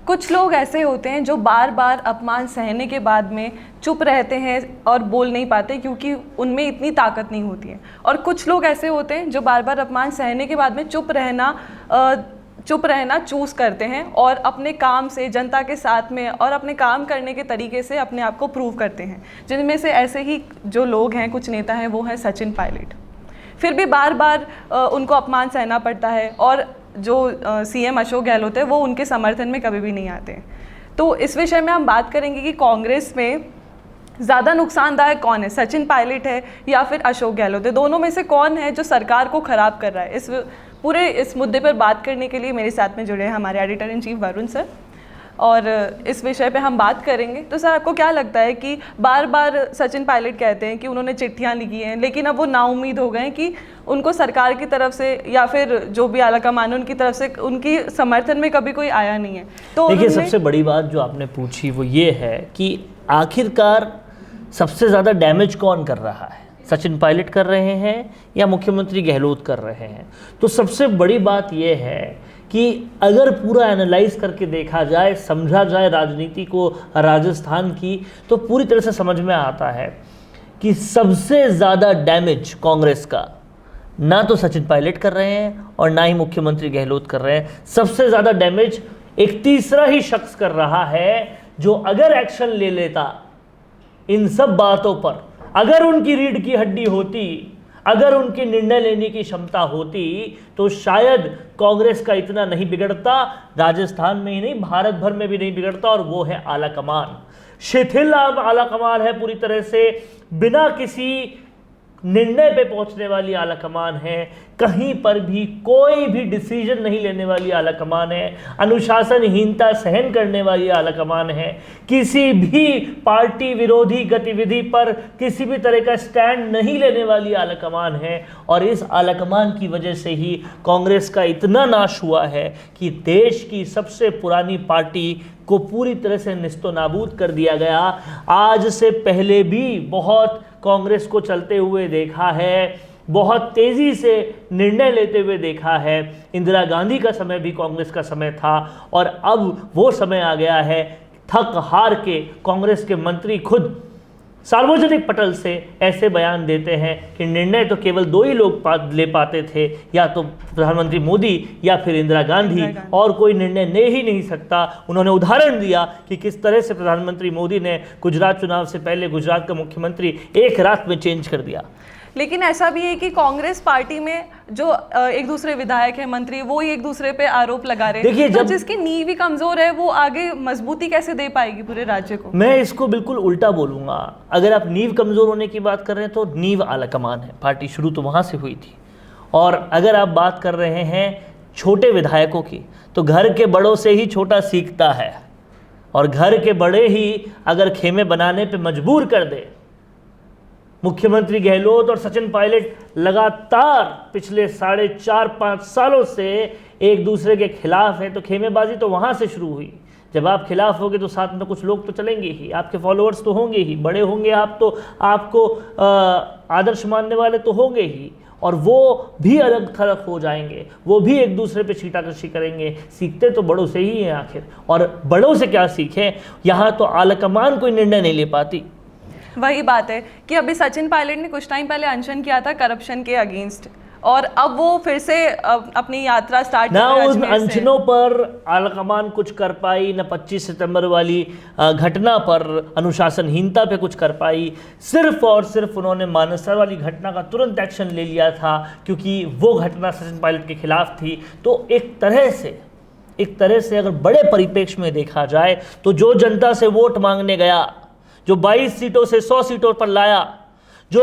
कुछ लोग ऐसे होते हैं जो बार बार अपमान सहने के बाद में चुप रहते हैं और बोल नहीं पाते क्योंकि उनमें इतनी ताकत नहीं होती है। और कुछ लोग ऐसे होते हैं जो बार बार अपमान सहने के बाद में चुप रहना चूज़ करते हैं और अपने काम से, जनता के साथ में और अपने काम करने के तरीके से अपने आप को प्रूव करते हैं। जिनमें से ऐसे ही जो लोग हैं, कुछ नेता हैं, वो हैं सचिन पायलट। फिर भी बार बार उनको अपमान सहना पड़ता है और जो सीएम अशोक गहलोत है वो उनके समर्थन में कभी भी नहीं आते। तो इस विषय में हम बात करेंगे कि कांग्रेस में ज़्यादा नुकसानदायक कौन है, सचिन पायलट है या फिर अशोक गहलोत है। दोनों में से कौन है जो सरकार को ख़राब कर रहा है? इस मुद्दे पर बात करने के लिए मेरे साथ में जुड़े हैं हमारे editor in chief Varun sir, और इस विषय पे हम बात करेंगे। तो सर, आपको क्या लगता है कि बार बार सचिन पायलट कहते हैं कि उन्होंने चिट्ठियां लिखी हैं, लेकिन अब वो नाउम्मीद हो गए हैं कि उनको सरकार की तरफ से या फिर जो भी आलाकमान है उनकी तरफ से उनकी समर्थन में कभी कोई आया नहीं है। तो देखिए, सबसे बड़ी बात जो आपने पूछी वो ये है कि आखिरकार सबसे ज़्यादा डैमेज कौन कर रहा है, सचिन पायलट कर रहे हैं या मुख्यमंत्री गहलोत कर रहे हैं? तो सबसे बड़ी बात यह है कि अगर पूरा एनालाइज करके देखा जाए, समझा जाए राजनीति को राजस्थान की, तो पूरी तरह से समझ में आता है कि सबसे ज़्यादा डैमेज कांग्रेस का ना तो सचिन पायलट कर रहे हैं और ना ही मुख्यमंत्री गहलोत कर रहे हैं। सबसे ज़्यादा डैमेज एक तीसरा ही शख्स कर रहा है जो अगर एक्शन ले लेता इन सब बातों पर, अगर उनकी रीढ़ की हड्डी होती, अगर उनकी निर्णय लेने की क्षमता होती, तो शायद कांग्रेस का इतना नहीं बिगड़ता, राजस्थान में ही नहीं भारत भर में भी नहीं बिगड़ता, और वो है आलाकमान। शिथिल आलाकमान है, पूरी तरह से बिना किसी निर्णय पे पहुंचने वाली आलाकमान है, कहीं पर भी कोई भी डिसीजन नहीं लेने वाली आलाकमान है, अनुशासनहीनता सहन करने वाली आलाकमान है, किसी भी पार्टी विरोधी गतिविधि पर किसी भी तरह का स्टैंड नहीं लेने वाली आलाकमान है। और इस आलाकमान की वजह से ही कांग्रेस का इतना नाश हुआ है कि देश की सबसे पुरानी पार्टी को पूरी तरह से निस्तो नाबूद कर दिया गया। आज से पहले भी बहुत कांग्रेस को चलते हुए देखा है, बहुत तेज़ी से निर्णय लेते हुए देखा है। इंदिरा गांधी का समय भी कांग्रेस का समय था, और अब वो समय आ गया है थक हार के कांग्रेस के मंत्री खुद सार्वजनिक पटल से ऐसे बयान देते हैं कि निर्णय तो केवल दो ही लोग ले पाते थे, या तो प्रधानमंत्री मोदी या फिर इंदिरा गांधी, और कोई निर्णय ले ही नहीं सकता। उन्होंने उदाहरण दिया कि किस तरह से प्रधानमंत्री मोदी ने गुजरात चुनाव से पहले गुजरात का मुख्यमंत्री एक रात में चेंज कर दिया। लेकिन ऐसा भी है कि कांग्रेस पार्टी में जो एक दूसरे विधायक है, मंत्री, वो ही एक दूसरे पे आरोप लगा रहे हैं। देखिए, तो जिसकी नींव ही कमजोर है वो आगे मजबूती कैसे दे पाएगी पूरे राज्य को? मैं इसको बिल्कुल उल्टा बोलूंगा। अगर आप नींव कमजोर होने की बात कर रहे हैं तो नींव आलाकमान है, पार्टी शुरू तो वहां से हुई थी। और अगर आप बात कर रहे हैं छोटे विधायकों की, तो घर के बड़ों से ही छोटा सीखता है, और घर के बड़े ही अगर खेमे बनाने पर मजबूर कर दे। मुख्यमंत्री गहलोत और सचिन पायलट लगातार पिछले 4.5 सालों से एक दूसरे के खिलाफ हैं, तो खेमेबाजी तो वहाँ से शुरू हुई। जब आप खिलाफ होगे तो साथ में कुछ लोग तो चलेंगे ही, आपके फॉलोअर्स तो होंगे ही, बड़े होंगे आप तो आपको आदर्श मानने वाले तो होंगे ही, और वो भी अलग थलग हो जाएंगे, वो भी एक दूसरे पे छींटाकशी करेंगे। सीखते तो बड़ों से ही हैं आखिर, और बड़ों से क्या सीखें? यहाँ तो आलाकमान कोई निर्णय नहीं ले पाती। वही बात है कि अभी सचिन पायलट ने कुछ टाइम पहले अनशन किया था करप्शन के अगेंस्ट, और अब वो फिर से अपनी यात्रा स्टार्ट ना उन अनशनों पर आलाकमान कुछ कर पाई, न 25 सितंबर वाली घटना पर अनुशासनहीनता पे कुछ कर पाई। सिर्फ और सिर्फ उन्होंने मानसर वाली घटना का तुरंत एक्शन ले लिया था क्योंकि वो घटना सचिन पायलट के खिलाफ थी। तो एक तरह से अगर बड़े परिप्रेक्ष्य में देखा जाए तो जो जनता से वोट मांगने गया, जो 22 सीटों से 100 सीटों पर लाया, जो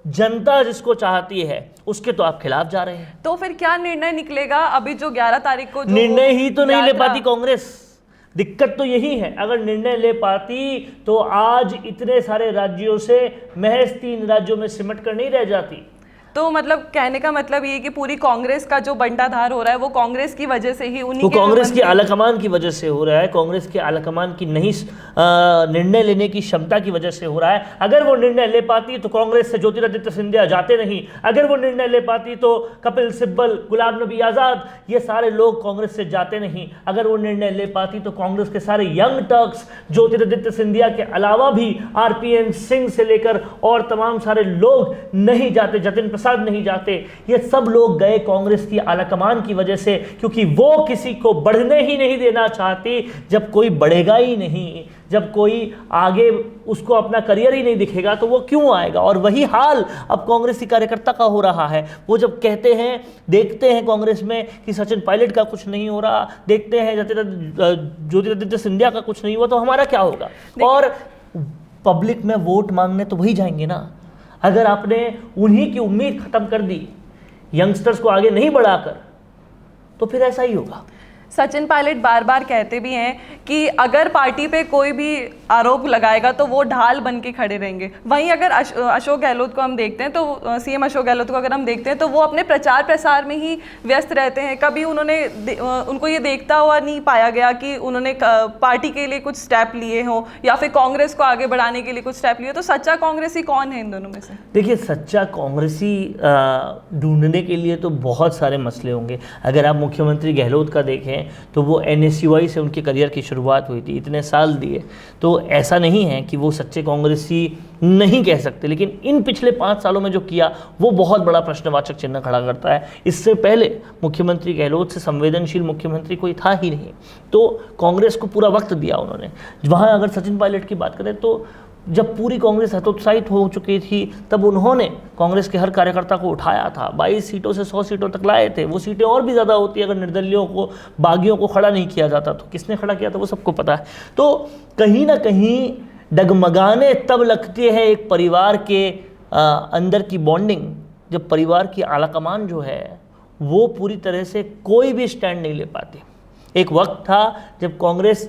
जनता जिसको चाहती है, उसके तो आप खिलाफ जा रहे हैं। तो फिर क्या निर्णय निकलेगा? अभी जो 11 तारीख को निर्णय ही तो नहीं ले पाती कांग्रेस। दिक्कत तो यही है। अगर निर्णय ले पाती तो आज इतने सारे राज्यों से महज 3 राज्यों में सिमट कर नहीं रह जाती। तो मतलब कहने का मतलब ये कि पूरी कांग्रेस का जो बंटाधार हो रहा है वो कांग्रेस की वजह से ही, उन्हीं वो के कांग्रेस की आलाकमान की वजह से हो रहा है, कांग्रेस के आलाकमान की नहीं निर्णय लेने की क्षमता की वजह से हो रहा है। अगर वो निर्णय ले पाती तो कांग्रेस से ज्योतिरादित्य सिंधिया जाते नहीं, अगर वो निर्णय ले पाती तो कपिल सिब्बल, गुलाम नबी आज़ाद, ये सारे लोग कांग्रेस से जाते नहीं। अगर वो निर्णय ले पाती तो कांग्रेस के सारे यंग टर्क्स ज्योतिरादित्य सिंधिया के अलावा भी RPN सिंह से लेकर और तमाम सारे लोग नहीं जाते, जतिन प्रसाद नहीं जाते। ये सब लोग गए कांग्रेस की आलाकमान की वजह से, क्योंकि वो किसी को बढ़ने ही नहीं देना चाहती। जब कोई बढ़ेगा ही नहीं, जब कोई आगे उसको अपना करियर ही नहीं दिखेगा तो वो क्यों आएगा। और वही हाल अब कांग्रेसी कार्यकर्ता का हो रहा है। वो जब कहते हैं, देखते हैं कांग्रेस में कि सचिन पायलट का कुछ नहीं हो रहा, देखते हैं ज्योतिरादित्य सिंधिया का कुछ नहीं हुआ, तो हमारा क्या होगा। और पब्लिक में वोट मांगने तो वही जाएंगे ना। अगर आपने उन्हीं की उम्मीद खत्म कर दी, यंगस्टर्स को आगे नहीं बढ़ाकर, तो फिर ऐसा ही होगा। सचिन पायलट बार बार कहते भी हैं कि अगर पार्टी पे कोई भी आरोप लगाएगा तो वो ढाल बन के खड़े रहेंगे। वहीं अगर अशोक गहलोत को हम देखते हैं तो CM अशोक गहलोत को अगर हम देखते हैं तो वो अपने प्रचार प्रसार में ही व्यस्त रहते हैं। कभी उनको ये देखता हुआ नहीं पाया गया कि उन्होंने पार्टी के लिए कुछ स्टेप लिए हों या फिर कांग्रेस को आगे बढ़ाने के लिए कुछ स्टेप लिए। तो सच्चा कांग्रेसी कौन है इन दोनों में से? देखिए, सच्चा कांग्रेसी ढूंढने के लिए तो बहुत सारे मसले होंगे। अगर आप मुख्यमंत्री गहलोत का देखें तो वो NSUI से उनके करियर की शुरुआत हुई थी, इतने साल दिए, तो ऐसा नहीं है कि वो सच्चे कांग्रेसी नहीं कह सकते। लेकिन इन पिछले 5 सालों में जो किया वो बहुत बड़ा प्रश्नवाचक चिन्ह खड़ा करता है। इससे पहले मुख्यमंत्री गहलोत से संवेदनशील मुख्यमंत्री कोई था ही नहीं, तो कांग्रेस को पूरा वक्त दिया उन्होंने। वहाँ अगर सचिन पायलट की बात करें तो जब पूरी कांग्रेस हतोत्साहित हो चुकी थी तब उन्होंने कांग्रेस के हर कार्यकर्ता को उठाया था, 22 सीटों से 100 सीटों तक लाए थे। वो सीटें और भी ज़्यादा होती अगर निर्दलियों को, बागियों को खड़ा नहीं किया जाता। तो किसने खड़ा किया था वो सबको पता है। तो कहीं ना कहीं डगमगाने तब लगती है एक परिवार के अंदर की बॉन्डिंग, जब परिवार की आलाकमान जो है वो पूरी तरह से कोई भी स्टैंड नहीं ले पाती। एक वक्त था जब कांग्रेस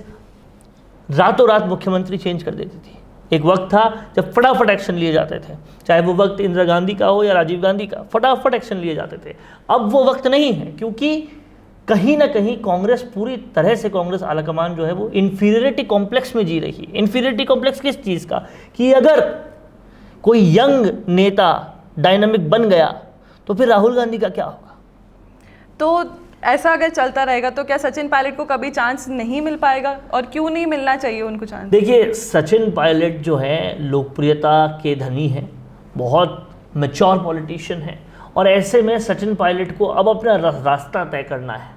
रातों रात मुख्यमंत्री चेंज कर देती थी। एक वक्त था जब फटाफट एक्शन लिए जाते थे, चाहे वो वक्त इंदिरा गांधी का हो या राजीव गांधी का, फटाफट एक्शन लिए जाते थे। अब वो वक्त नहीं है, क्योंकि कहीं ना कहीं कांग्रेस पूरी तरह से, कांग्रेस आलाकमान जो है वो इन्फीरियरिटी कॉम्प्लेक्स में जी रही है। इन्फीरियरिटी कॉम्प्लेक्स किस चीज़ का, कि अगर कोई यंग नेता डायनामिक बन गया तो फिर राहुल गांधी का क्या होगा। तो ऐसा अगर चलता रहेगा तो क्या सचिन पायलट को कभी चांस नहीं मिल पाएगा, और क्यों नहीं मिलना चाहिए उनको चांस? देखिए, सचिन पायलट जो है लोकप्रियता के धनी हैं, बहुत मैच्योर पॉलिटिशियन हैं, और ऐसे में सचिन पायलट को अब अपना रास्ता तय करना है।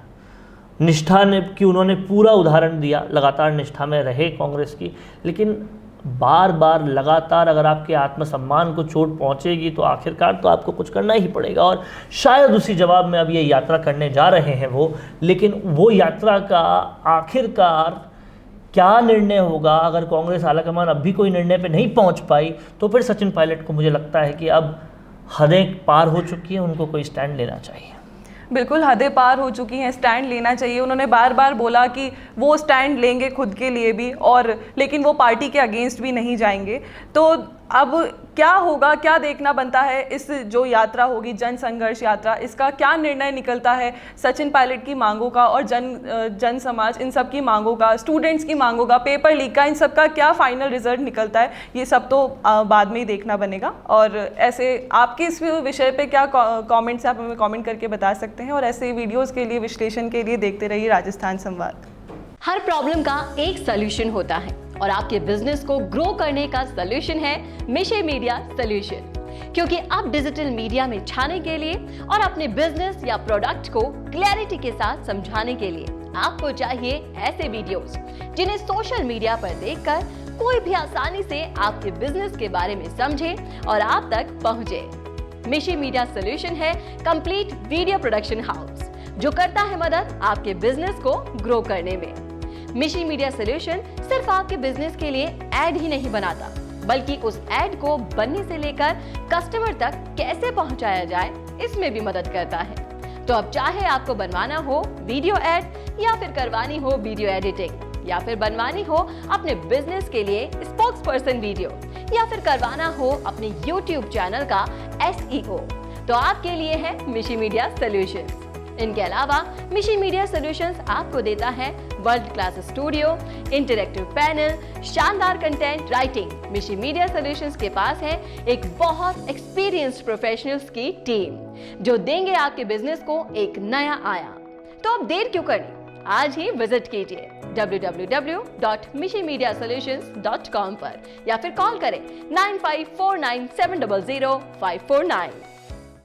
निष्ठा ने कि उन्होंने पूरा उदाहरण दिया, लगातार निष्ठा में रहे कांग्रेस की, लेकिन बार बार लगातार अगर आपके आत्मसम्मान को चोट पहुंचेगी तो आखिरकार तो आपको कुछ करना ही पड़ेगा। और शायद उसी जवाब में अब ये यात्रा करने जा रहे हैं वो, लेकिन वो यात्रा का आखिरकार क्या निर्णय होगा। अगर कांग्रेस आलाकमान अब भी कोई निर्णय पे नहीं पहुंच पाई तो फिर सचिन पायलट को मुझे लगता है कि अब हदें पार हो चुकी हैं, उनको कोई स्टैंड लेना चाहिए। बिल्कुल, हदें पार हो चुकी हैं, स्टैंड लेना चाहिए। उन्होंने बार बार बोला कि वो स्टैंड लेंगे खुद के लिए भी, और लेकिन वो पार्टी के अगेंस्ट भी नहीं जाएंगे। तो अब क्या होगा, क्या देखना बनता है। इस जो यात्रा होगी, जन संघर्ष यात्रा, इसका क्या निर्णय निकलता है सचिन पायलट की मांगों का और जन समाज इन सब की मांगों का, स्टूडेंट्स की मांगों का, पेपर लीक का, इन सब का क्या फाइनल रिजल्ट निकलता है, ये सब तो बाद में ही देखना बनेगा। और ऐसे आपके इस विषय पे क्या कमेंट्स आप हमें कमेंट करके बता सकते हैं, और ऐसे वीडियोज़ के लिए, विश्लेषण के लिए देखते रहिए राजस्थान संवाद। हर प्रॉब्लम का एक सॉल्यूशन होता है, और आपके बिजनेस को ग्रो करने का सॉल्यूशन है मिशे मीडिया सॉल्यूशन। क्योंकि अब डिजिटल मीडिया में छाने के लिए और अपने बिजनेस या प्रोडक्ट को क्लैरिटी के साथ समझाने के लिए आपको चाहिए ऐसे वीडियोस जिन्हें सोशल मीडिया पर देखकर कोई भी आसानी से आपके बिजनेस के बारे में समझे और आप तक पहुंचे। मिशे मीडिया सॉल्यूशन है कंप्लीट वीडियो प्रोडक्शन हाउस, जो करता है मदद आपके बिजनेस को ग्रो करने में। मिशे मीडिया सॉल्यूशन सिर्फ आपके बिजनेस के लिए एड ही नहीं बनाता, बल्कि उस एड को बनने से लेकर कस्टमर तक कैसे पहुंचाया जाए, इसमें भी मदद करता है। तो अब चाहे आपको बनवाना हो वीडियो एड, या फिर करवानी हो वीडियो एडिटिंग, या फिर बनवानी हो अपने बिजनेस के लिए स्पोक्स पर्सन वीडियो, या फिर करवाना हो अपने YouTube चैनल का SEO, तो आपके लिए है मिशी मीडिया सॉल्यूशंस। इनके अलावा मिशी मीडिया सॉल्यूशंस आपको देता है world class studio, interactive panel, शानदार कंटेंट राइटिंग। मिशी मीडिया सॉल्यूशंस के पास है एक बहुत एक्सपीरियंस्ड प्रोफेशनल्स की टीम जो देंगे आपके बिजनेस को एक नया आयाम। तो अब देर क्यों करनी, आज ही विजिट कीजिए www.mishimediasolutions.com पर या फिर कॉल करें 9549700549।